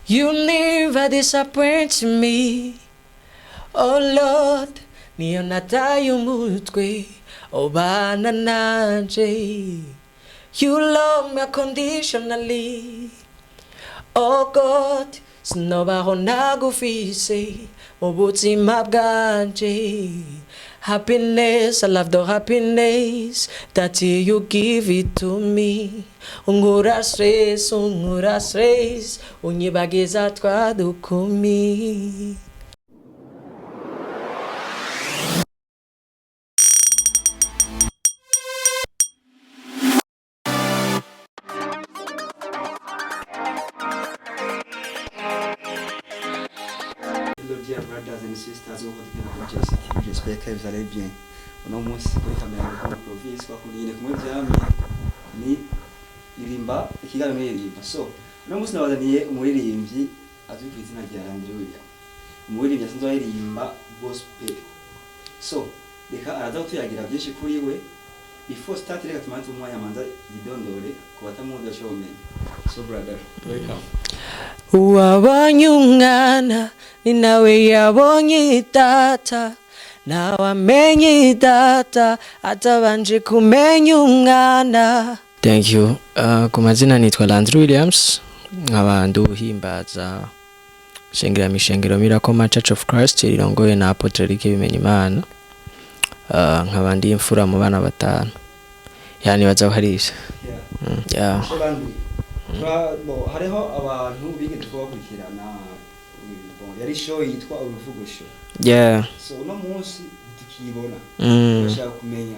You never disappoint me. Oh Lord, niyo nataye umutwe obana nanje. You love me unconditionally. Oh God, sinobaho nagufise mu buzima bwanje. Happiness, I love the happiness that you give it to me. Ungura stress, unyibagiza twadukumi. Dear brothers and sisters, j'espère que vous allez bien. Uno munsi kuri kamera ya Province bakundine kumwe byamye ni irimba ikiganiro irimba. So uno munsi nabazaniye umuririmbyi azwi ku izina rya Landry Williams. Umuririmbyi asanzwe aririmba gospel. So reka araza kutuyagira byinshi kuri we. Before start reka tumanze umwanya manza yidondore ku batamuzi cyomenya. So brother, welcome. Wabonye umwana ni nawe yabonye data, nawe amenye data atabanje kumenya umwana. Thank you. Ku mazina nitwa Landry Williams, nkaba nduhimbaza shengera mishengero Miracle Church of Christ rirongoye na Apotre Eric Bimenyimana. Nkaba ndi imfura mu bana batanu. Yani baza harisha. Yeah. Hariho abantu bigeze kubakurikirana yari show yitwa uruvugo show. Yeah. So uno munsi tukibona bashaka kumenya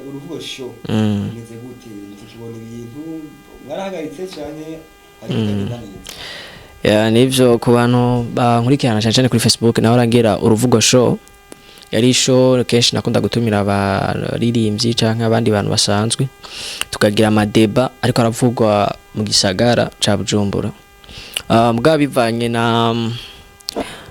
uruvugo show ngeze gute tukibona ibintu mwarahagaritse cyane ari kugenda neza. Yeah, nivyo ku bantu bankurikirana cyane kuri Facebook naho rangira uruvugo show. Yari show kenshi nakunda gutumira abaririmbyi canke abandi bantu basanzwe tukagira amadeba ariko aravugwa mu gisagara ca Bujumbura. Mugabo bivanye na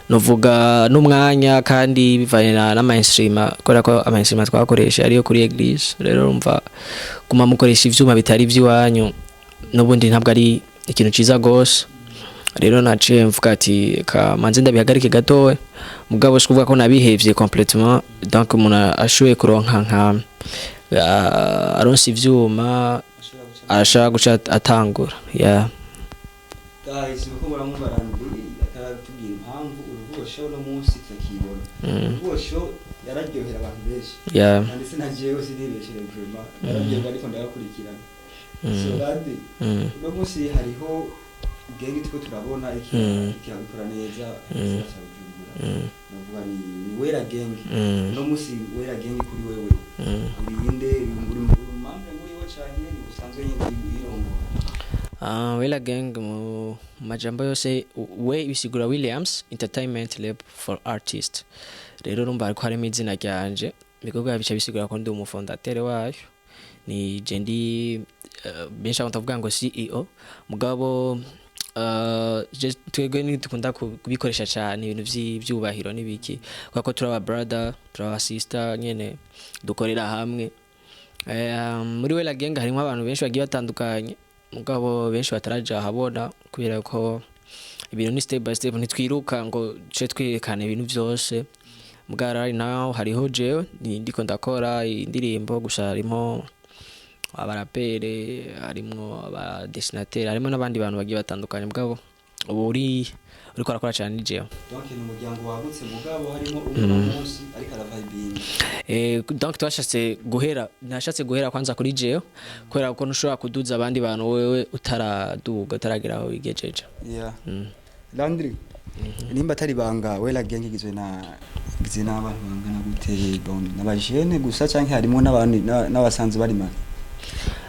novuga n'umwanya kandi bivanye na mainstream kora ko mainstream twakoresha ariyo kuri eglise. Rero umva kuma mukoresha ivyuma bitari vy'iwanyu n'ubundi ntabwo ari ikintu ciza gose. Rero naciye mvuga ati ka manze ndabihagarike gatowe mugabo sikuvuga ko nabihevye complètement. Donc umuntu ashoye kuronka nka aronse ivyuma arashaka guca atangura. Yeah. Guys, uko murambarandi akaratubwira impamvu uruvugo show no munsi tukibona. Uruvugo show yararyohera abantu benshi. Yeah. Kandi sinagiyeho sinibeshire vraiment. Narabyo ariko ndabakurikirana. So bandi no munsi hariho gengi tuko turabona ikabikora neza cyabujura. Navuga ni wera gengi. No munsi wera gengi kuri wewe. Urinde uri mambe muri wo cyane ni usanzwe yirongo. Wera gang mu majambo yose we bisigura Williams Entertainment Lab for Artists. Rero rumba ariko harimo izina ryanje bigoga bica bisigura ko ndi umufondateur wayo. Ni jendi benshi batavuga ngo CEO mugabo twebwe nidukunda kubikoresha cyane ibintu by'ubahiro nibiki kwako turaba brother turaba sister nyene dukorera hamwe. Muri Wera gang harimo abantu benshi bagiye batandukanye mugabo benshi bataraja habona kubera ko ibintu ni step by step ntitwiruka ngo cyo twerekana ibintu byose. Mugara now hariho jewe ndiko ndakora indirimbo gusa harimo abarapere harimo aba dessinateur harimo nabandi bantu bagiye batandukanye mugabo uriko arakora cyane ni jewe. Donc ni umuryango wagutse mugabo harimo umunsi ariko aravibinga. Donc nashatse guhera kwanza kuri jewe kubera ko ntushobora kuduza abandi bantu wewe utaragira aho bigejeje. Yeah. Landry nimba tari banga Wera gang igizwe n'abantu bangana gute n'abajene gusa canke harimo n'abandi n'abasanzwe bari maka.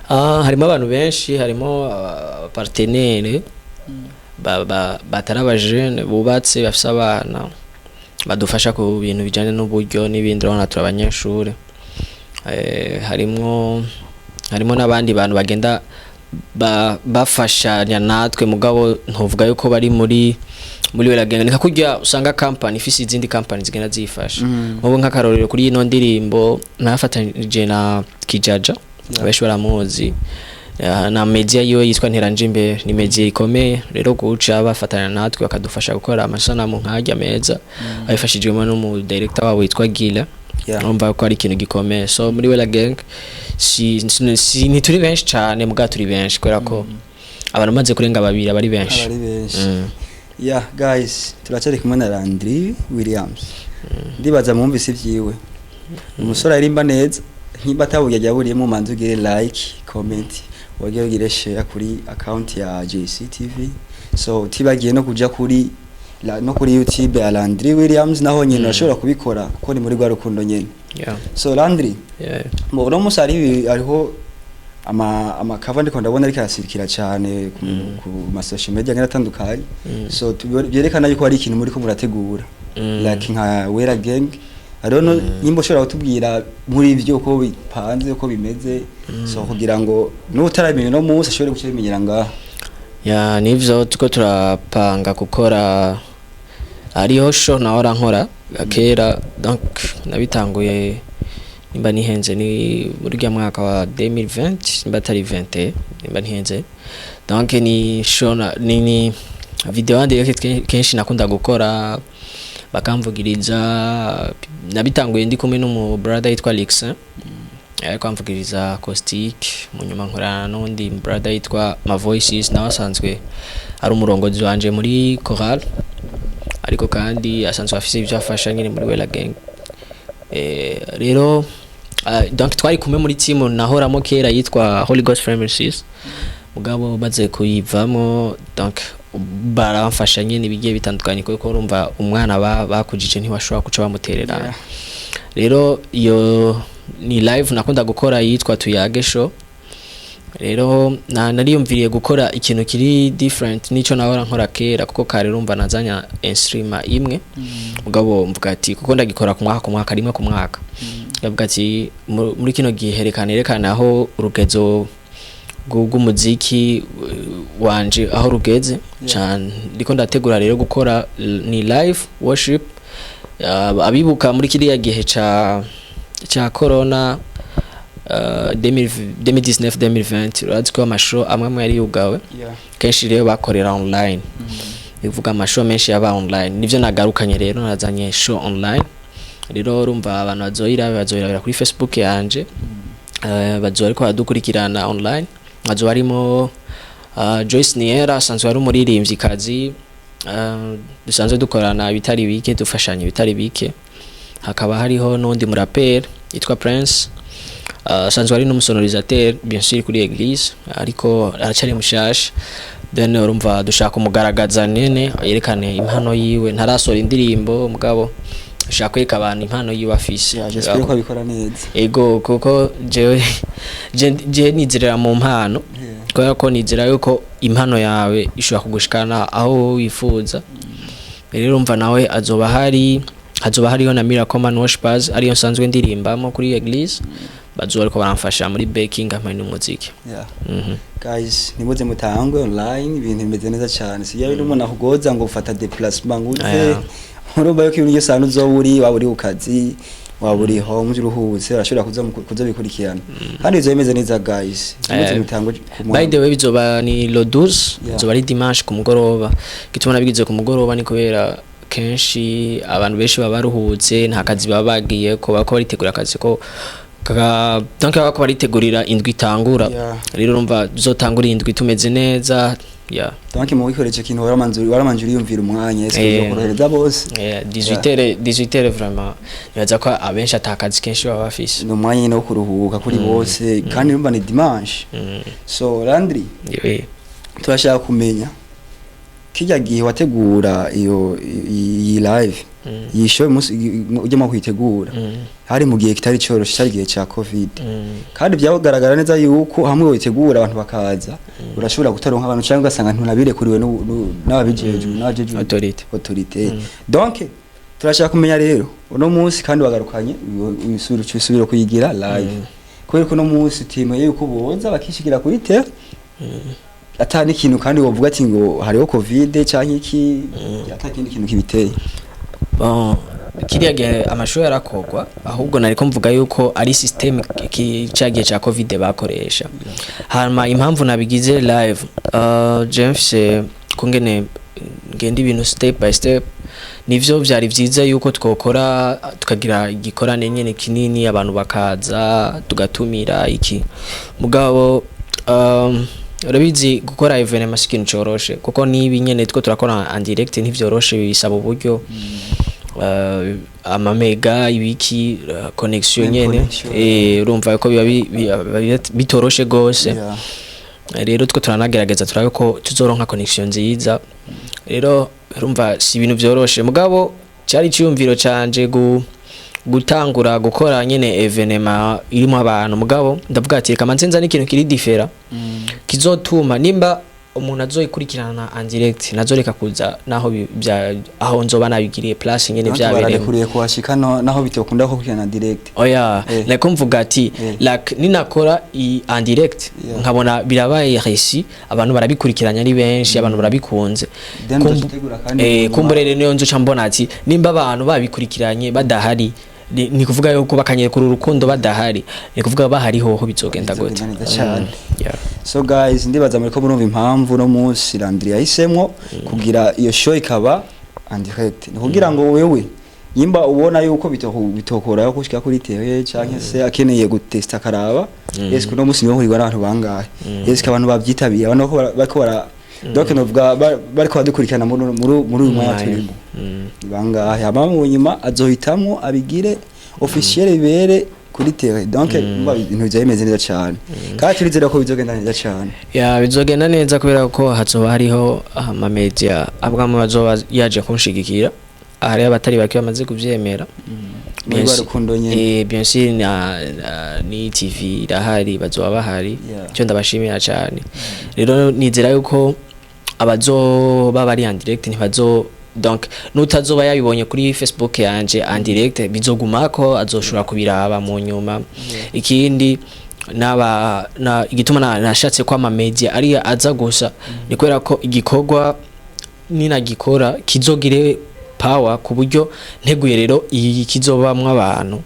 Harimo abantu benshi harimo partenaire batarabaje jeune bubatse bafise abana badufasha ku bintu bijanye n'uburyo n'ibindi rona turabanyeshuri. Harimo n'abandi bantu bagenda bafashanya natwe mugabo ntuvuga yuko bari muri Wera gang. Nika kujya usanga company ifise izindi company zigenda zifasha. Mubo nk'akarorero kuri ino ndirimbo nafatanyije na Kijaja abeshi baramuzi na media yiwe yitwa Nteranje imbere ni media ikomeye rero guca bafatana natwe bakadufasha gukora amasanamu nkajya meza abifashijwemo n'umu director wabo witwa Gila urumva ko ari ikintu gikomeye so muri Wela Gang si ntituri benshi cyane muga turi benshi kubera ko abantu maze kurenga babiri abari benshi yeah guys turacari kumwe na Landry Williams ndibaza mwumvise ivyiwe umusore arimba neza nkimba tabuye yaburiyemo manzi ugire like comment wagire ugire share kuri account ya JCTV so tibagiye no kuja kuri no kuri YouTube ya Landry Williams naho nyine ashobora kubikora kuko ni muri gwa rukundo nyene so Landry mu no musari ariho ama cover ndiko ndabona ariko arasirikira cyane ku ma social media ngatandukanye so byerekana yuko ari ikintu muri ko murategura like nka Wela Gang I don't know nimba ushobora kutubwira muri ivyo uko bipanze uko bimeze so kugira ngo n'utaramenya no munsi ashobore gukimenyera ngaha ya nivyo tuko turapanga gukora ariho show nahora nkora kera donc nabitanguye nimba nihenze ni muri gya mwaka wa 2020 nimba atari 20 nimba nihenze donc ni show ni video ande kenshi nakunda gukora bakamvugiriza nabitanguye ndi kumwe n'umu brother yitwa Alex akamvugiriza acoustic munyuma nkora n'undi brother yitwa Ma Voices nawe asanzwe ari umurongozi wanje muri choral ariko kandi asanzwe afise ibyo afasha nyine muri Wela Gang rero donc twari kumwe muri team nahoramo kera yitwa Holy Ghost Premises mugabo baze kuyivamo donc baramfasha nyine bigiye bitandukanye kuko urumva umwana bakujije ntibashobora kuca bamuterera rero iyo ni live nakunda gukora yitwa Tuyage Show rero nariyumviriye gukora ikintu kiri different nico nahora nkora kera kuko kare urumva nazanya instrument imwe mugabo mvuga ati kuko ndagikora ku mwaka rimwe ku mwaka yavuga ati muri kino gihe herekana aho urugezo rw'umuziki wanje aho rugeze cyane ndiko ndategura rero gukora ni live worship abibuka muri kiriya gihe cha corona 2019-2020 uraziko amashow amwe yari yugawe kenshi rero bakorera online bivuga amashow menshi yaba online nivyo nagarukanye rero nazanye show online rero urumva abantu bazoyirabira kuri Facebook yanje bazo ariko badukurikirana online bazo barimo Joyce Niera asanzwe ari umuririmvyikazi dusanzwe dukorana bitari bike dufashanya bitari bike hakaba hariho n'undi muraperi yitwa Prince asanzwe ari n'umusonorisateur bien sûr kuri Eglise ariko aracari mushasha then urumva dushaka umugaragaza nene yerekane impano yiwe ntarasora indirimbo mugabo ushaka kwereka abantu impano yiwe afise j'espère ko bikora neza ego kuko je nizerera mu mpano kubera ko nizera yuko impano yawe ishobora kugushikana aho wifuza rero urumva nawe azoba hariho na Miracle Man Worshipers ariyo nsanzwe ndirimbamo kuri Eglise bazo ariko baramfasha muri baking hamwe n'umuziki guys nimuze mutangwe online ibintu bimeze neza cyane siya n'umuntu ahugoza ngo ufata déplacement nguze urumva yuko ibintu byose uzoburi waburi ukazi waburi home uruhutse urashobora kuza bikurikirana kandi izo bimeze neza guys nimuze mutangwe by the way bizoba ni lo 12 bizoba ari dimanche ku mugoroba gituma nabigize ku mugoroba ni kubera kenshi abantu benshi baba baruhutse nta kazi baba bagiye ko bako baritegura akazi ko donc bako baritegurira indwi itangura rero urumva zotangura indwi tumeze neza donc mu wikoreje kintu waramanjura yumvira umwanya ese korohereza bose 18h vraiment yaza ko abenshi atakazi kenshi baba bafise no mwanya no kuruhuka kuri bose kandi urumva ni dimanche so Landry turashaka kumenya kijya gihe wategura iyo live yisho ujye mu kwitegura hari mu gihe kitari cyoroshye cyari gihe cya covid kandi byagaragara neza yuko hamwe witegura abantu bakaza urashobora gutaronka abantu cyangwa ugasanga ntunabirekuriwe n'ababijeje autorité donc turashaka kumenya rero uno munsi kandi wagarukanye isubiro kuyigira live kubera ko uno munsi team yuko boza bakishigira kuri te atani kintu kandi wovuga ati ngo hariho covid cyangwa iki atakindi kintu kibiteye bon kiriya gihe amashuri yarakogwa ahubwo nariko mvuga yuko ari system cagiye ca covid bakoresha hama impamvu nabigize live James kungene ngenda ibintu step by step nivyo vyari vyiza yuko twokora tukagira igikorane nyene kinini abantu bakaza tugatumira iki mugabo urabizi gukora evenement sikintu coroshe kuko nibi nyene two turakora en direct ntivyoroshe bisaba uburyo amamega ibiki connection nyene urumva ko biba bitoroshe gose rero two turanagerageza turabe ko tuzoronka connection nziza rero urumva si ibintu vyoroshe mugabo cyari cyumviro canje gutangura gukora nyene evenement irimo abantu mugabo ndavuga ati reka manzenza n'ikintu kiri differa kizotuma nimba umuntu azoyikurikirana en direct nazoreka kuza naho aho nzoba nabigiriye place nyene byabereye kuriye kuhashika naho bitokunda ko kurikirana direct oya like mvuga ati like ninakora en direct nkabona birabaye réussi abantu barabikurikiranya ari benshi abantu barabikunze kumburere niyo nzo mbona ati nimba abantu babikurikiranye badahari ni kuvuga yuko bakanye kuri urukundo badahari ni kuvuga bahari hoho bizogenda gute so guys ndibaza muri ko murumva impamvu no munsi Landry yahisemwo kugira iyo show ikaba en direct ni kugira ngo wewe yimba ubona yuko bitokora yo kushika kuri TV canke se akeneye gutesta karaba eske no munsi niho hurirwa n'abantu bangahe eske abantu bavyitabiye abantu bako bara donc novuga bariko badukurikirana muri uyu mwanya turimo bangahe abamu nyuma azohitamwo abigire officiel bere kuri TV donc ibintu byameze neza cyane kandi turizera ko bizogenda neza cyane bizogenda neza kubera ko hazoba hariho ama media abwamo bazoba yaje kunshigikira hari abatari baki bamaze kuvyemera muri barukundo nyene bien sûr ni TV irahari bazoba bahari cyo ndabashimira cyane rero nizera yuko abazoba bari en direct ntibazo donc nutazoba yabibonye kuri Facebook yanje en direct bizogumako azoshura kubiraba mu nyuma ikindi igituma nashatse kwa ama media ari aza gusa ni kwera ko igikorwa ninagikora kizogire power ku buryo nteguye rero ikizobamwe abantu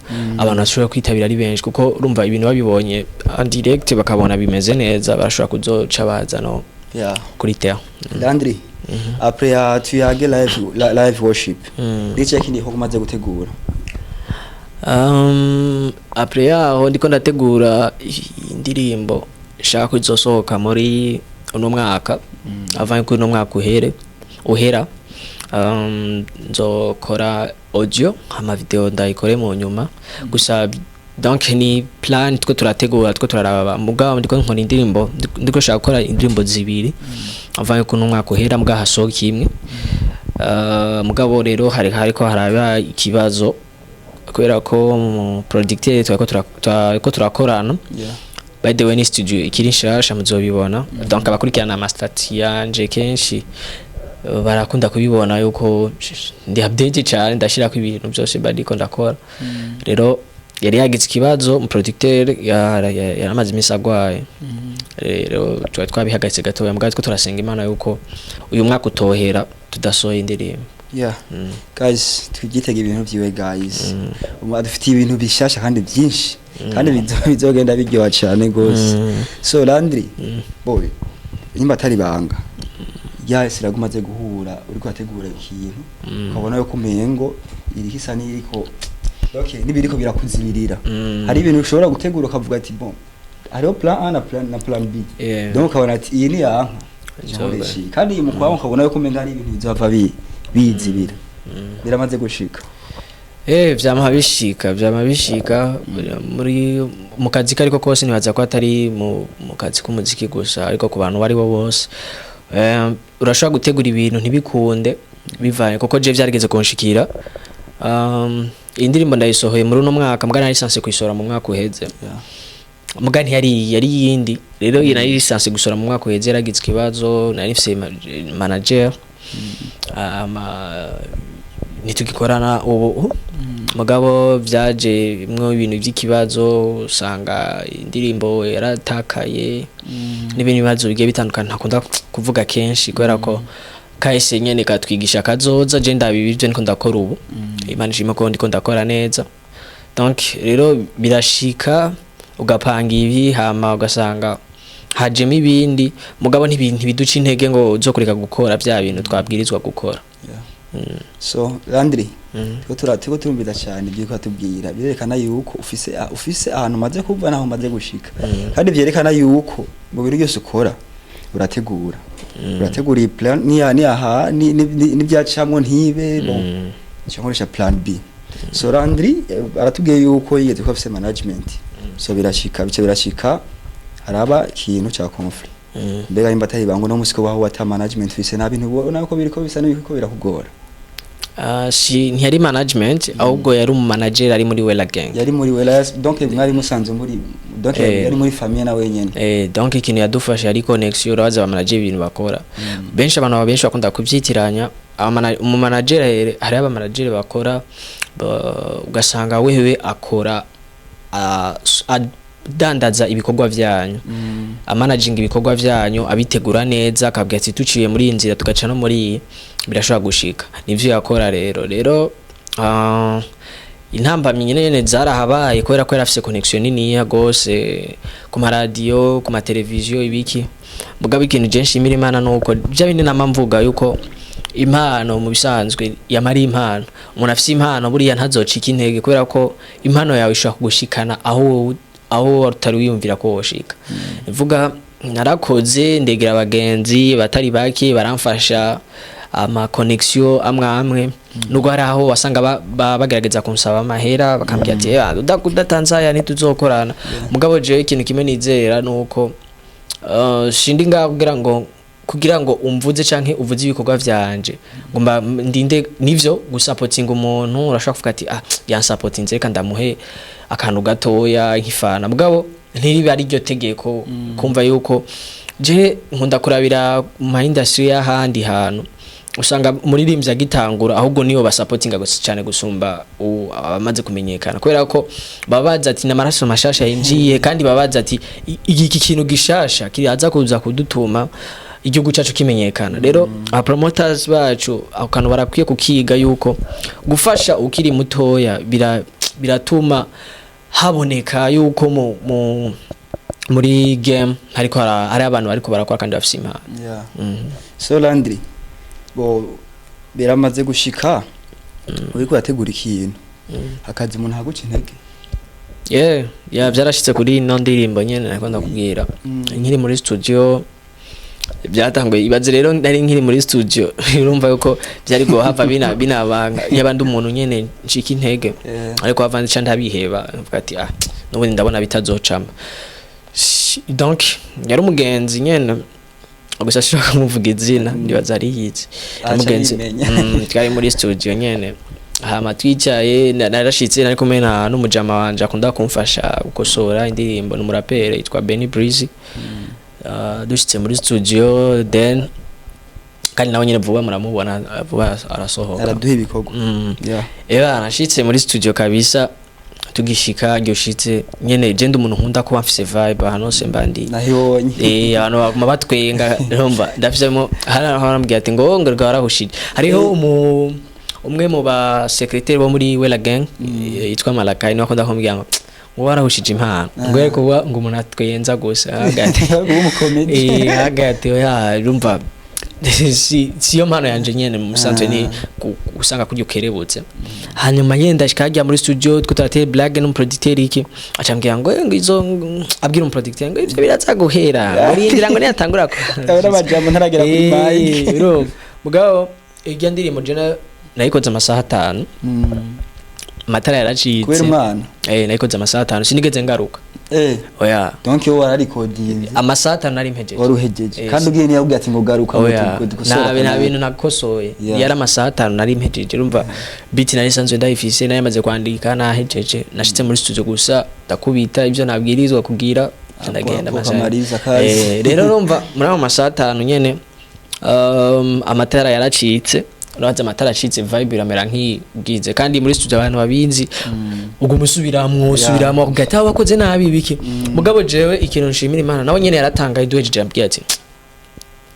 bashobora kwitabira ari benshi kuko urumva ibintu babibonye en direct bakabona bimeze neza bashobora kuzoca baza no kuri terre Landry après tuyage live worship ndice kindi ho kumaze gutegura après yaho ndiko ndategura indirimbo shaka kuzosohoka muri uno mwaka avant ko uno mwaka uhera nzokora audio ama video ndayikore mu nyuma gusa donc ni plan two turategura two turaraba mugabo ndiko nkora indirimbo ndiko shaka gukora indirimbo zibiri avant ko numwaka uhera mbwa hasohoka imwe mugabo rero hariko haraba ikibazo kubera ko mu producteur twako turakorana by the way ni studio ikiri nshasha muzobibona donc abakurikirana master yanje kenshi barakunda kubibona yuko ndi update cyane ndashira ko ibintu byose badiko ndakora rero yari yagize ikibazo mu producteur yaramaze imisagwaye rero twabihagaritse gato yambwa ko turasenga Imana yuko uyu mwaka utohera tudasohoye indirimbo guys twigitega ibintu byiwe guys dufite ibintu bishasha kandi byinshi kandi bizogenda biryoha cyane gose so Landry boy nimba atari banga siragumaze guhura uri kwategura ikintu ukabona yo kumengo iri hisa niriko nibiriko birakuzibirira hari ibintu ushobora gutegura ukavuga ati bon hariho plan A na plan B donc ukabona ati iyi ni yanka kandi mu kwaho ukabona yo kumenga hari ibintu bizava bizibira biramaze gushika vyama bishika muri mu kazi kariko kose nibaza ko atari mu kazi k'umuziki gusa ariko ku bantu bari bo bose urashobora gutegura ibintu ntibikunde bivaye kuko je vyarigeze kunshikira indirimbo ndayisohoye muri uno mwaka mbwa nari lisanse kuyisora mu mwaka uheze mbwa yari yindi rero nari lisanse gusora mu mwaka uheze yaragize ikibazo nari mfise manager nitugikorana ubu mugabo vyaje mwe ibintu by'ikibazo usanga indirimbo yaratakaye n'ibintu bibazo bigiye bitandukana ntakunda kuvuga kenshi kubera ko kahise nyene katwigisha kazoza je ndabibivye niko ndakora ubu Imana ishimwe ko ndiko ndakora neza donc rero birashika ugapanga ibi hama ugasanga hajemo ibindi mugabo ntibiduca intege ngo uzokureka gukora bya bintu twabwirizwa gukora. So Landry turiko turumvira cyane ibyo kwatubwira birerekana yuko ufise ahantu maze kuva naho maze gushika kandi byerekana yuko mu bintu byose ukora urategura iyi plan ni byacamwe ntibe bon cyankoresha plan B. So Landry aratubwiye yuko yigeze ko afise management so birashika haraba ikintu cya conflict mbega imba atari bango no musiko waho wata management fise nabintu ubona ko biriko bisa n'ibiko birakugora. Si ntiyari management ahubwo yari manager ari muri Wella Gang. Yari muri Wella donc mwari musanze muri donc yari muri famille na wenyene. Donc ikintu yadufasha yari connection uraza ba manager ibintu bakora. Benshi abantu benshi bakunda kubyitiranya mu manager hari aba manager bakora ugasanga wewe akora dandaza ibikorwa byanyu managing ibikorwa byanyu abitegura neza akabwira ati tuciye muri inzira tugaca no muri birashobora gushika nivyo yakora rero intambamye nyene zarahabaye kubera ko yarafise connection nini gose ku radio ku ma televiziyo ibiki mugabo ikintu je nshimira Imana nuko bya bindi namamvuga yuko impano mu bisanzwe yamari impano umuntu afise impano buriya ntazocika intege kubera ko impano yawe ishobora kugushikana aho utari wiyumvira ko woshika ivuga narakoze ndegera abagenzi batari baki baramfasha ama connection amwe nuko hari aho wasanga bagerageza kunsaba amahera bakambwira ati udatanzaya ntituzokorana mugabo je ikintu kimwe nizera nuko shindi kugira ngo umvuze canke uvuze ibikorwa vyanje ngomba ndinde nivyo gusupporting umuntu urashaka kuvuga ati yansupportinze reka ndamuhe akantu gatoya nkifana mugabo ntiribe ari ryo tegeko kumva yuko je nkunda kurabira mu industry y'ahandi hantu usanga umuririmbyi agitangura ahubwo niyo basupportinga gose cyane gusumba abamaze kumenyekana kubera ko babaza ati namaraso mashasha yinjiye kandi babaza ati iki kintu gishasha kiraza kuza kudutuma igihugu cyacu kimenyekana rero aba promoters bacu akantu barakwiye kukiga yuko gufasha ukiri mutoya biratuma haboneka yuko muri game hariko hari abantu bariko barakora kandi bafise impano. So Landry biramaze gushika uriko yategura ikintu akazi umuntu haguca intege byarashitse kuri ino ndirimbo nyene nako ndakubwira nkiri muri studio byatangwe ibaze rero nari nkiri muri studio urumva yuko byari go hava binabanga yabandi umuntu nyene nshika intege ariko avandi cha ndabiheba mvuga ati nubundi ndabona bitazocama donc yari umugenzi nyene gusa shaka kumuvuga izina ndibaza ari yize umugenzi twari muri studio nyene hama twicaye narashitse nari kumena n'umujama wanje akunda kumfasha gukosora indirimbo n'umurapere yitwa Benny Breezy dushitse muri studio then kandi nawe nyine vuba muramubona vuba arasohoka araduha ibikorwa nashitse muri studio kabisa tugishika gyoshitse nyene je ndi umuntu nkunda kuba mfise vibe hano se mbandi nahibonye abantu baguma batwenga ndumva ndafisemo harambwiye ati ngo ngarahushije hariho umwe mu ba secretary bo muri Wella Gang yitwa Malakai no akunda kumbwira ngo warahushije impano ngwe kuba ngo umuntu atwenza gusa hagati hagati rumva siyo mpano yanje nyene musanzwe ni usanga kujya ukerebutse hanyuma yenda shikajya muri studio twateye blague n'umuproducteur iki acambwira ngo izo abwira umuproducteur ngo ivyo biraza guhera urindira ngo niyatangura ko abajambo ntaragera kuri mic mugabo irya ndirimbo je nayikoze amasaha 5 matara yaracitse kubera umwana nayikoze amasaha 5 sinigeze ngaruka oya donc yo wararikodinze amasaha 5 nari mpejeje waruhejeje kandi ugiye niyo ubwati ngo garuka nta bintu nakosoye yari amasaha 5 nari mpejeje urumva beat nari sanzwe ndayifise nari maze kwandika nahejeje nashitse muri studio gusa ndakubita ibyo nabwirizwa kugira ndagenda amasaha rero urumva muri amasaha 5 nyene amatara yaracitse uraza amatara acitse vibe iramera nk'igize kandi muri studio abantu babinzi ubwo musubiramwo ugata wakoze nabi biki mugabo jewe ikintu nshimira Imana nawe nyene yaratangaye duhejeje ambwiye ati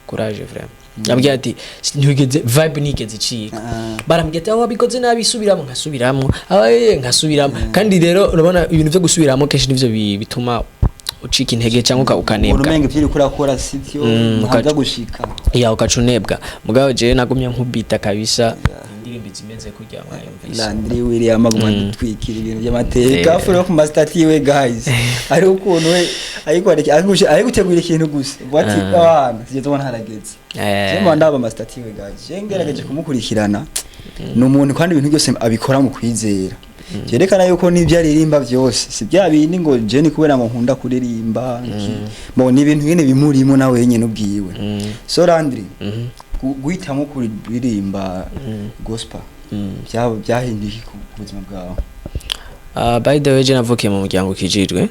courage vraiment yambwiye ati ntigeze vibe nigeze icika barambwiye ati aho wabikoze nabi subiramo nkasubiramo abaye nkasubiramo kandi rero urabona ibintu byo gusubiramo kenshi nivyo bituma ucika intege cyangwa ukanebwa urumenga byiri kurakora sityo ntabwo gushika ya ukacunebwa mugabo je nagumye nkubita kabisa indirimbo zimeze kujya mwayumvise Landry William aguma twikira ibintu by'amateka furo ku mastati we guys ari ukuntu we ari gutegura ikintu gusa bati abana sije tubona harageze cyangwa ndaba mastati we guys ngerageje kumukurikirana n'umuntu kandi ibintu byose abikora mu kwizera Jerekana yuko nibyo aririmba byose si bya bindi ngo je ni kubera ngo nkunda kuririmba mo ni ibintu nyene bimurimo nawe nyene ubwiwe so Landry guhitamo kuririmba gospel byahinduye ku buzima bwawe by the way je navukiye mu muryango kijijwe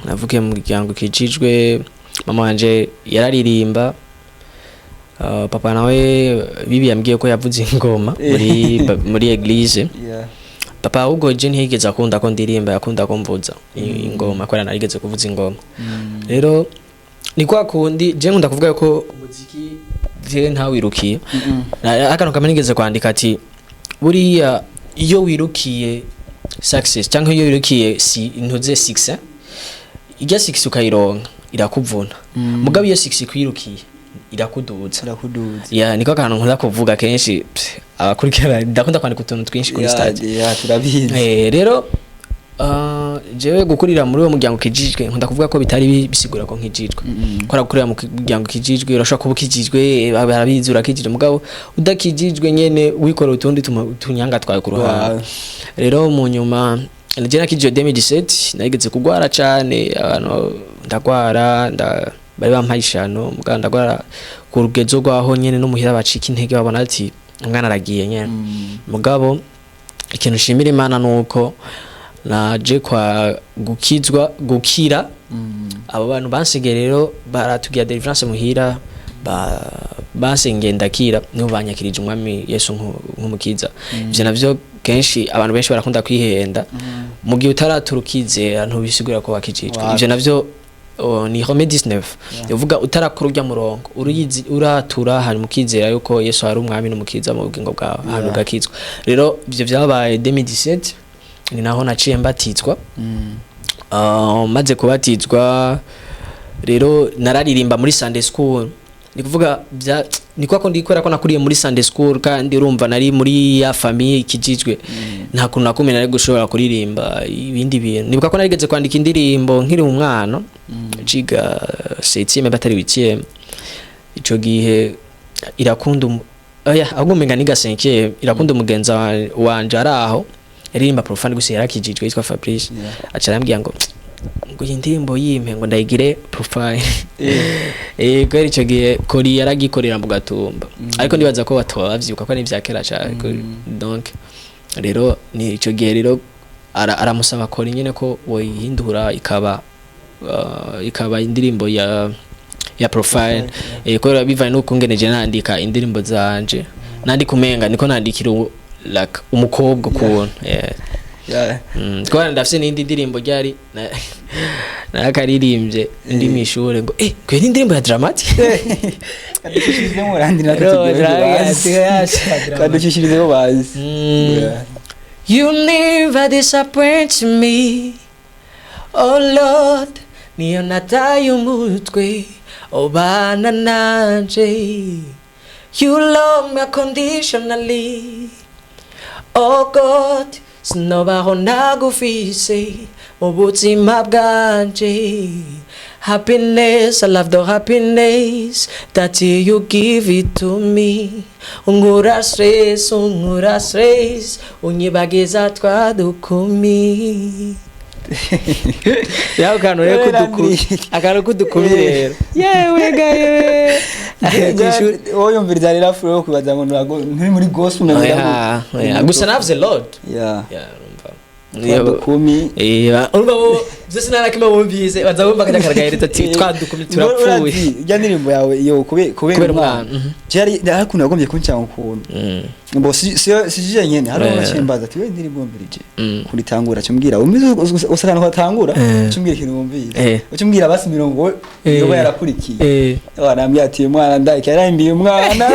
navukiye mu muryango kijijwe mama wanje yararirimba papa nawe bibi yambwiye ko yavuze ingoma muri eglise papa ahubwo je ntiyigeze akunda ko ndirimba yakunda ko mvuza ingoma ko narigeze kuvuza ingoma rero ni kwa kundi je nkunda kuvuga ko umuziki je ntawirukiye akantu kamwe nigeze kwandika ati buriya iyo wirukiye success cyangwa iyo wirukiye si intuze 6 ijya 6 ukayironka irakuvuna mugabo iyo 6 kwirukiye irakuduza ya niko kantu nkunda kuvuga kenshi abakurikira ndakunda kwandika utuntu twinshi kuri stage ya turabizi rero jewe gukurira muri uwo muryango kijijwe nkunda kuvuga ko bitari bisigura ko nkijijwe kora gukurira mu muryango kijijwe urashaka kuba kijijwe barabizi urakijijwe mugabo udakijijwe nyene wikora utundi tunyanga twaye ku ruhande rero mu nyuma je nakijije 2017 nageze kugwara cyane abantu ndagwara bari bampayishano muganda ndagwara ku rugezo rwaho nyene no muhira bacika intege babona ati umwana aragiye nyene mugabo ikintu shimira Imana nuko naje kwa gukira abo bantu bansigaye rero baratugira deliverance muhira basengeye ndakira niho banyakirije umwami Yesu nk'umukiza ivyo navyo kenshi abantu benshi barakunda kwihenda mu gihe utaraturukize abantu bisigura ko wakijijwe ivyo navyo ni Rome 19 uvuga utarakora ujya murongo uratura hari mukizera yuko Yesu ari umwami n'umukiza mu bugingo bwawe hano gakizwa rero ivyo byabaye 2017 ni naho naciye mbatizwa maze kubatizwa rero nararirimba muri Sunday school ni kuvuga niko ko ndikora ko nakuriye muri Sunday school kandi urumva nari muri ya famille kijijwe nta kuntu nakumena ari gushobora kuririmba ibindi bintu nibuka ko narigeze kwandika indirimbo nkiri umwana ciga 7e batari 8e ico gihe irakunda ahubwo menga niga 5e irakunda umugenza wanje araho aririmba profane gusa yarakijijwe yitwa Fabrice acarambwiye ngo indirimbo yimpe ngo ndayigire profile kweri ico gihe kori yaragikorera mu Gatumba ariko ndibaza ko batobavyuka ko ari vyakera cyane donc rero ni ico gihe rero aramusaba kori nyene ko woyihindura ikaba indirimbo ya profile ko bivanye no kungeneje nandika indirimbo zanje nandi kumenga niko nandikira like umukobwa kubona kwa ndafise n'indi ndirimbo ryari nakaririmbye ndi mishure ngo kwe indirimbo ya dramatic kadushishizemo randi kadushishizemo bazi You never disappoint me oh Lord niyo nataye umutwe obana nanje you love me unconditionally oh God sinobaho nagufise mu buzima bwanje happiness I love the happiness that you give it to me ungura stress unyibagiza twadukumi yaho kanu rero kudukumi rero yewe gaye oyumvira rero afuro kubaza ngo nturi muri gospel na gusa navuze Lord twadukumi urumva byose narakima bumvise bazabumva kajya karagahereza ati twadukumi turapfuye ijya ndirimbo yawe yo kubera umwana jari hakuno yagombye kuncyanga ukuntu mbo sije nyene hari abachimbaza ati we ndirimbo mbirije kuritangura cyumbwira umize usakana ko atangura cyumbwira ikintu wumvise cyumbwira basi mirongo yoba yarakurikiye wanambye ati mwana ndake yarambiye umwana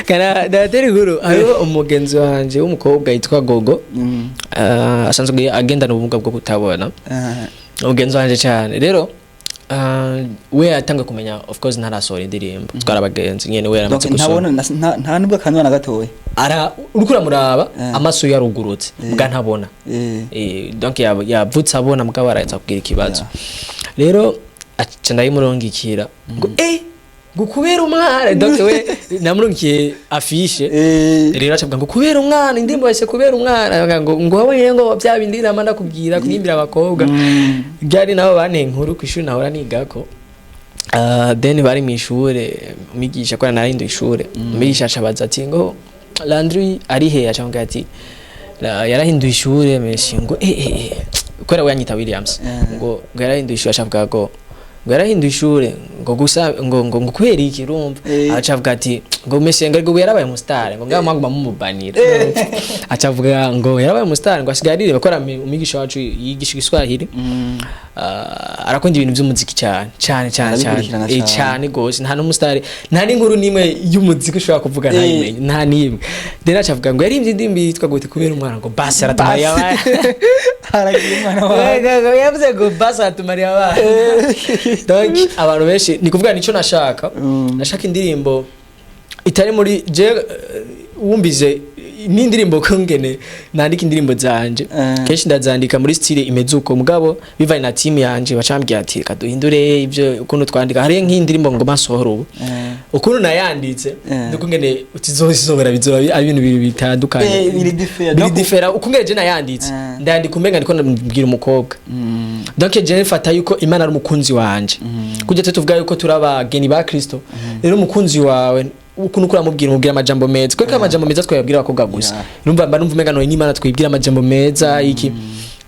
kana dateri guru ayo umugenzi wanje w'umukobwa yitwa Gogo asanzwe agenda n'ubumuga bwo kutabona umugenzi wanje cyane rero we atanga kumenya of course ntarasohora indirimbo twara abagenzi nyene we yaramaze gusohora nta nubwo kanwa na gatoya ara urukura muraba amaso yarugurutse bwa ntabona donc yavutse abona mugabo araza kugira ikibazo rero aca ndayimurongikira ngo gukubera umwana donc we namurungiye afishe rero acabwa ngo kubera umwana indirimbo yase kubera umwana ngo wabonye ngo bya bindi namanda kubwira kunyimbira abakobwa byari nabo bane inkuru kwishuri nahora nigako then bari mu ishure umigisha ko narahinduye ishure umigisha acabaza ati ngo Landry ari he acambwa ati yarahinduye ishure meshi ngo kwera we yanyita Williams ngo yarahinduye ishure acavuga ko yarahinduye ishure ngo gusa ngo kubera iki urumva acavuga ati ngo mesenga ngo yarabaye umustar ngo ngamaguma mumubanira acavuga ngo yarabaye umustar ngo asigarire bakora umigisha wacu yigisha Igiswahili arakunda ibintu by'umuziki cyane gose nta n'umustar nta n'inkuru nimwe y'umuziki ushobora kuvuga ntayimenye nta nimwe dena acavuga ngo yarimvye indimbi yitwa gute kubera umwana ngo basi aratumariya abana haragiye umwana wawe yavuze ngo basi aratumariya abana donc abantu benshi ni kuvuga nico nashaka indirimbo itari muri je wumbize n'indirimbo kongene nandika indirimbo zanje keshi ndazandika muri style imezuko mugabo bivaye na team yanje bacambye ati kaduhindure ivyo ukuntu twandika hari nk'indirimbo ngo masohoro ubu ukuntu nayanditse ndukungene utizosobora bizora ibintu bibiri bitandukanye biri different ukungene je nayanditse ndandika umenga ndiko ndabwira umukobwa donc je mfata yuko Imana ari umukunzi wanje kujya tuvuga yuko turabageni ba Kristo rero umukunzi wawe ukuntu kuramubwira amajambo meza kweka amajambo meza twayabwira abakobwa gusa numva mba numva umenga no n'Imana twibwira amajambo meza iki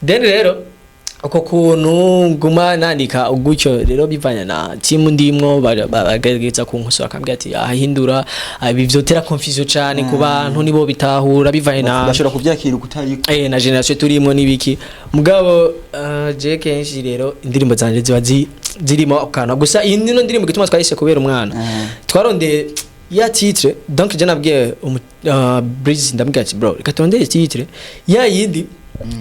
then rero uko kuntu nguma nandika ugutyo rero bivanya na team ndimwo bagagereza ku nkuso akambwira ati ahindura bivyotera confusion cyane ku bantu nibo bitahura bivanye na bashobora kuvyakira ukutariko na generation turimo nibiki mugabo je kenshi rero indirimbo zanje ziba zirimo akana gusa iyi ndirimbo gituma twayise kubera umwana twaronde ya titre donc je nabwiye Breeze ndambwira ati bro reka tondere titre ya yindi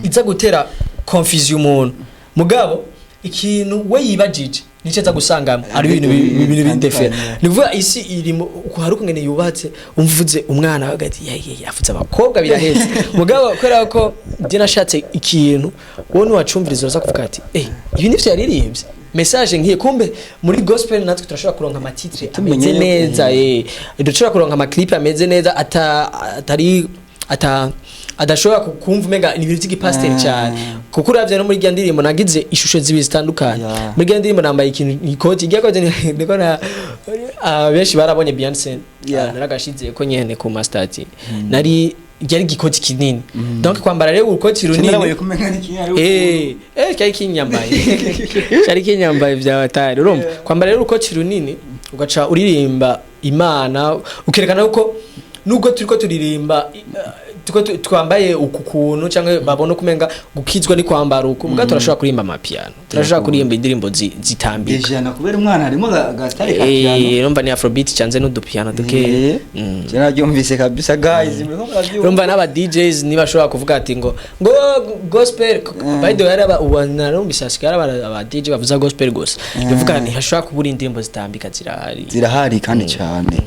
iza gutera confusion umuntu mugabo ikintu we yibajije nice za gusanga ari ibintu bindefera nivuga isi irimo uko ngene yubatse umvuze umwana hagati yafuze abakobwa biraheze mugabo kwera ko je nashatse ikintu wone wacumviriza uza kuvuga ati ibi nivyo yaririmbye message ngiye kumbe muri gospel natwe turashobora kuronka amatitre ameze neza dushobora kuronka ama clip ameze neza adashobora kumva umenga ni ibintu by'igipasiteri cyane kuko uravye no muri rya ndirimbo nagize ishusho zibi zitandukanye muri rya ndirimbo nambaye ikintu ikoti ryakoze niko na benshi barabonye Beyonce naragashize ko nyene ku mastati nari ryari gikoti kinini donc kwambara rero urukoti runini cyari kinyambaye byabatari urumva kwambara rero urukoti runini ugaca uririmba Imana ukerekana uko nubwo turiko turirimba twambaye ukukuntu cyangwa babona kumenga gukizwa ni kwambara uko mbwa turashobora kurimba amapiano turashobora kurimba indirimbo zitambika ejana kubera umwana harimo gatari ka piano rumva ni afrobeat cyanze n'udupiano duke cyana byumvise kabisa guys rumva n'aba DJs niba ashobora kuvuga ati ngo gospel by the way araba ubana rumbisa sikara aba DJ bavuza gospel gusa bivuga ni hashobora kubura indirimbo zitambika zirahari kandi cyane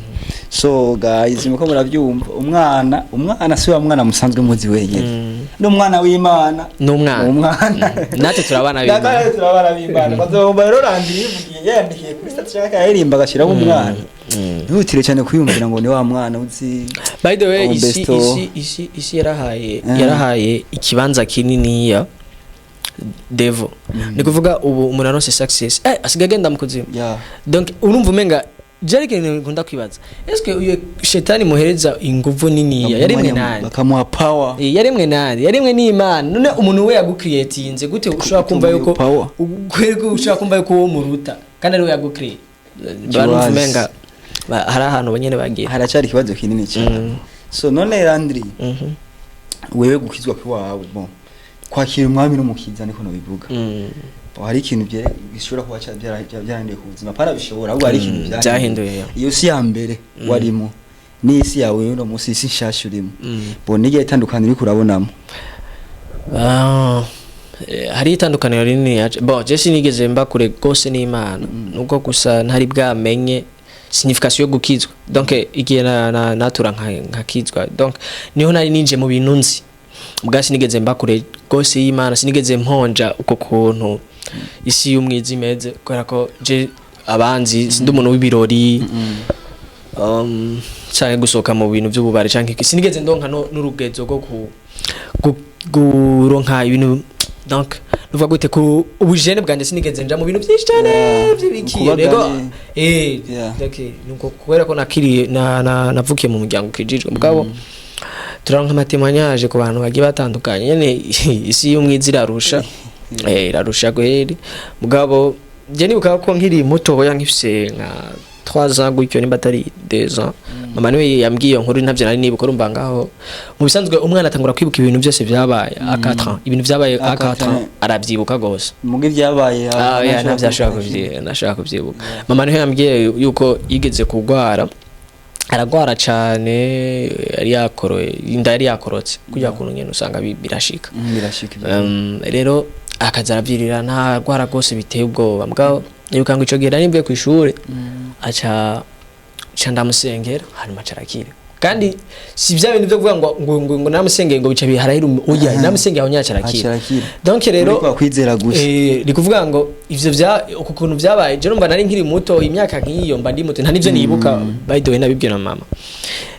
so guys muko murabyumva umwana si wa mwana musanzwe muzi wenyine n'umwana w'Imana natwe turabana b'Imana bazomba rero Landry yivugiye yandikiye kuri status yake yarimba gashiraho umwana ntutire cyane kuyumvira ngo ni wa mwana uzi by the way isi yarahaye ikibanza kinini ya Devo ni kuvuga ubu umuntu anose success asigagenda mukuzimu donc urumva umenga Jerike ngunda kwibaza eske uye shetani muhereza inguvu nini yarimwe nani bakamuha power yarimwe nani yarimwe ni Imana none umuntu we yagukreatinze gute ushaka kumva yuko kwego ushaka kumva yuko wo muruta kandi ari we yagukreate barumenga hari ahantu banyene bagiye haracari ikibazo kinini cyane so none Landry wewe gukizwa kwawe bon kwakira umwami n'umukiza niko nabivuga hari ikintu bishobora kuba byarandiye ku buzima para bishobora ahubwo hari ikintu byahinduye iyo si ya mbere warimo n'isi yawe no musi isi nshasha urimo bona igihe itandukanye uri kurabonamo hari itandukaniro rinini bon je sinigeze mba kure gose n'Imana nubwo gusa ntari bwamenye signification yo gukizwa donc igihe natura nkakizwa donc niho nari ninje mu bintu nzi ubwa sinigeze mba kure gose y'Imana sinigeze mponja uko kuntu isi y'umwiza imeze kubera ko je abanzi sindi umuntu w'ibirori cyangwa gusohoka mu bintu by'ububare cyangwa sinigeze ndonka n'urugezo rwo guronka ibintu donc nuvuga gute ku ubujene bwanje sinigeze nja mu bintu byinshi cyane by'ibiki rego nuko kubera ko nakiriye navukiye mu muryango kijijwe mugabo turanka amatemanyage ku bantu bagiye batandukanye nyene isi y'umwizira irarusha gweri mugabo je nibuka ko nkiri muto hoya nkifise nka 3 ans gutyo nimba atari 2 ans mama niwe yambwiye nkuru ntavyo nari nibuka urumva ngaho mu bisanzwe umwana atangura kwibuka ibintu byose byabaye a 4 ans ibintu byabaye a 4 ans arabyibuka gose mugi byabaye nashaka kubyibuka mama niwe yambwiye yuko yigeze kugwara aragwara cyane yari yakorotse kujya kuntu nyene usanga birashika rero akaza aravyirira nta gwara gose biteye ubwoba mbwa yuko ngo ico gihe nari mvuye ku ishuri aca ndamusengera hanyuma carakira kandi si bya bintu byo kuvuga ngo namusengeye ngo bica biharahira oya namusengeye aho nyacarakira donc rero kwizera gusa ni kuvuga ngo ivyo uko kuntu byabaye je numva nari nkiri muto imyaka nk'iyo mba ndi muto nta nivyo nibuka by the way nabibwira mama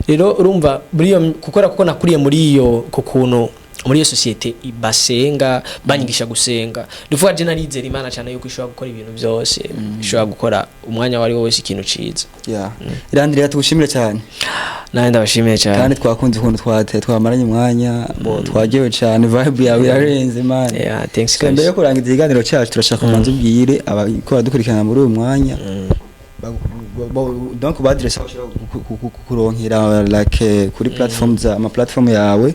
rero urumva buriyo kuko nakuriye muri iyo kukuntu muri iyo societe basenga banyigisha gusenga duvuga je narizera Imana cyane yuko ishobora gukora ibintu byose ishobora gukora umwanya wari wose ikintu ciza Landry tugushimire cyane nawe ndabashimiye cyane kandi twakunze ukuntu twamaranye umwanya twagewe cyane vibe yawe yarenze man thanks guys mbere yo kurangiza ikiganiro cyacu turashaka kubanza ubwire abakora dukurikirana muri uyu mwanya donc badresse kuronkera like kuri platforms ama platform yawe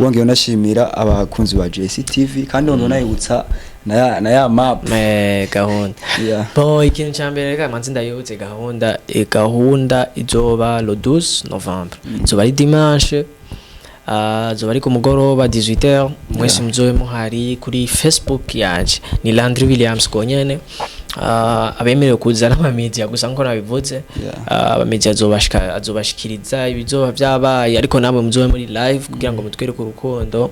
wongeye unashimira abakunzi ba JCTV kandi wongeye unayibutsa na ya map gahunda bon ikintu cyambere reka manzi ndayibutse gahunda izoba le 12 novembre izoba ari dimanche zoba ari ku mugoroba 18h mwese muzobe muhari kuri Facebook yanje ni Landry Williams konyene abemerewe kuzana amamedia gusa nko nabivuze abamedia azobashikiriza ibizoba byabaye ariko namwe muzobe muri live kugira ngo mutwereke urukundo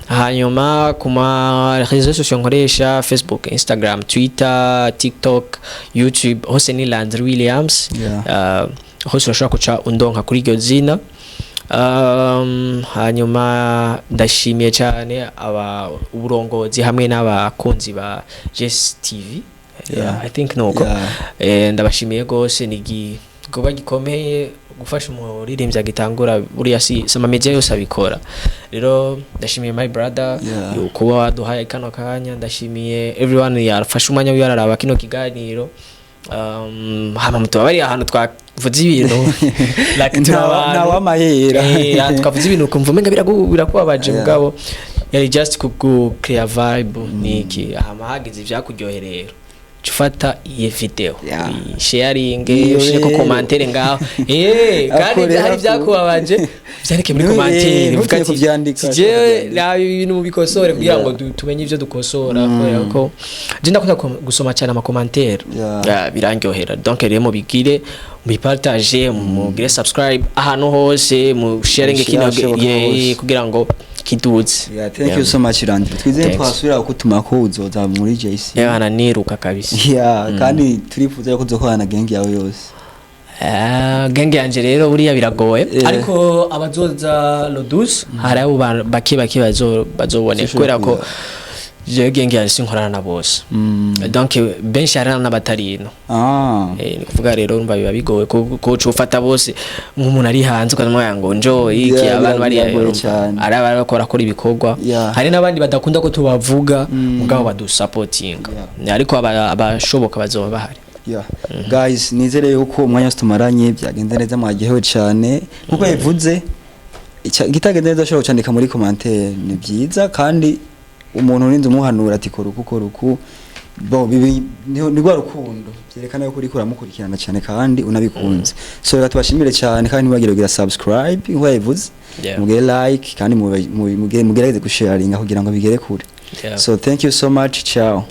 hanyuma kuma réseaux sociaux nkoresha Facebook Instagram Twitter TikTok YouTube hose ni Landry Williams hose urashobora kuca undonka kuri iryo zina hanyuma ndashimiye cyane uburongozi hamwe n'abakunzi ba JCTV I think nuko ndabashimiye gose nigi goba gikomeye gufasha umuririmbyi agitangura buriya si sama media yose abikora rero ndashimiye my brother kuba waduhaye kano kanya ndashimiye everyone yafashe umwanya w'yararaba kino kiganiro hama mutubari ahantu twavuze ibintu like nawa mahera twavuze ibintu kumva menga birakubabaje mugabo yari just ku clear vibe niki hama hagize ibyakuryoherera ufata iyi video sharing ushire ko commentaire ngaho kandi hari byakubabaje byareke muri commentaire uvuga ati je la ibintu mubikosore kugira ngo tumenye ivyo dukosora kubera ko je ndakunda gusoma cyane ama commentaire birangyohera donc rero mubigire mubipartage mugire subscribe ahantu hose mu sharing kino kugira ngo kiduze thank you so much Landry twizeye twasubira gutuma ko uzoza muri JC yana niruka kabisa kandi turifuza ko uzokorana genge yawe yose genge yanje rero buriya biragoye ariko abazoza le 12 hari abo bake bazobone kubera ko je genge yanje sinkorana na bose donc benshi harana n'abatarino ni kuvuga rero urumva biba bigoye ko ufata bose nk'umuntu ari hanze ukanwa ngo njo iki abantu bari araba bakora ibikorwa hari n'abandi badakunda ko tubavuga mugabo badusupporting ariko abashoboka bazoba bahari Yeah. Guys, nizere yuko umwanya tumaranye byagenze neza mwagihewe cyane kuko yavuze igitagenda neza ashobora cyandika muri commentaire ni byiza kandi umuntu urinze umuhanura ati kora uku bo ni gwa rukundo byerekana yuko uri kuramukurikirana cyane kandi unabikunze so reka tubashimire cyane kandi mubagire kugira subscribe ngo yavuze mugire like kandi mugerageze gusharinga kugira ngo bigere kure so thank you so much ciao